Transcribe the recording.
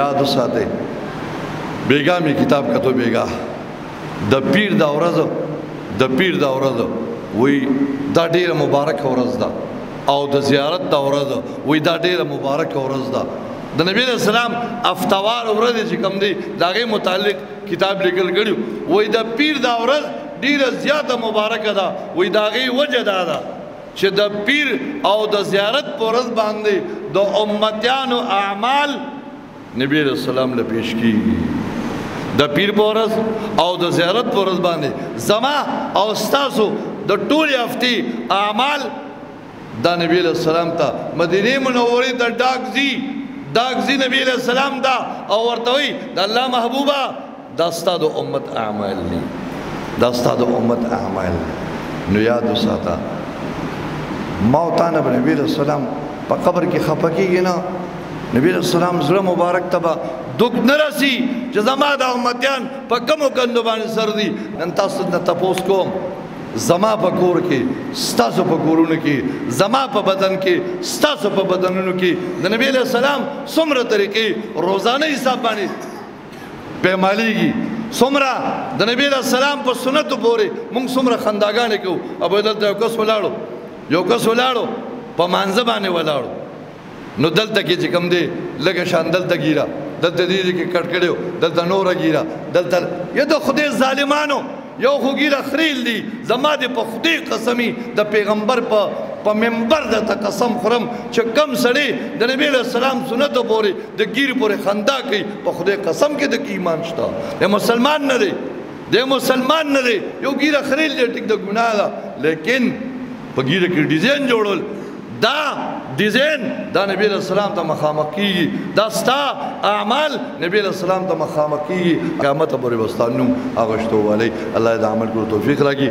یاد وساتئ بیګا می کتاب کتو بیګا د پیر دا ورځ وی دا ډیره مبارک ورځ ده او د زیارت دا ورځ وی دا ډیره مبارک ورځ ده د نبی اسلام افتوار ورځ چې کوم دی داغه متعلق کتاب لیکل کړي وی د پیر دا ورځ ډیره زیاته مبارک ده وی داغه وجه ده چې د پیر او د زیارت پر ورځ باندې د امتیانو اعمال نبی علیہ السلام له پیش کی د پیر پورس او د زیارت پورس باندې زما او استاسو د ټول هفتی اعمال دا نبی علیہ السلام ته مدینه منورې د ډاکزی نبی علیہ السلام دا او ورته وی د الله محبوبا دا ستاسو د امت اعمال دي دا ستاسو د امت اعمال نو یاد وساته موتانه نبی علیہ السلام په قبر کې خپکیږي نه نبی علیہ السلام زړه مبارک تبا دک نرسی چې زما د امتیان په کمو کندو باندې سر دي نن تاسو نه تپوس کوم زما په کور کې ستاسو په کورونو کې زما په بدن کې ستاسو په بدنونو کې د نبی علیہ السلام څومره طریقې روزانه حساب باندې پیمالیږي څومره د نبی علیہ السلام په سنتو پورې موږ څومره خنداګانې کوو ابو دلته یو کس ولاړو په مانځه باندې ولاړو نو دلته کې چې کوم دی لکه شان دلته ګیره دلته دې کې کټ کړو دلته نوره ګیره دلته یا د خدای ظالمانو یو خو ګیره خریل دي زما دې په خدای قسمی د پیغمبر په منبر د قسم خورم چې کم سړی د نبی علیہ السلام سنتو پورې د ګیرې پورې خندا کوي په خدای قسم کې د ایمان شته د مسلمان نه دی یو ګیره خریل دی ټیک د ګناه ده لیکن په ګیره کې ډیزاین جوړول دا ډیزاین دا نبی علیہ السلام ته مخامخ کیږي دا ستا اعمال نبی علیہ السلام ته مخامخ کیږي قیامت پورې وستانو اغشتو علی الله دې عمل کولو توفیق راکړي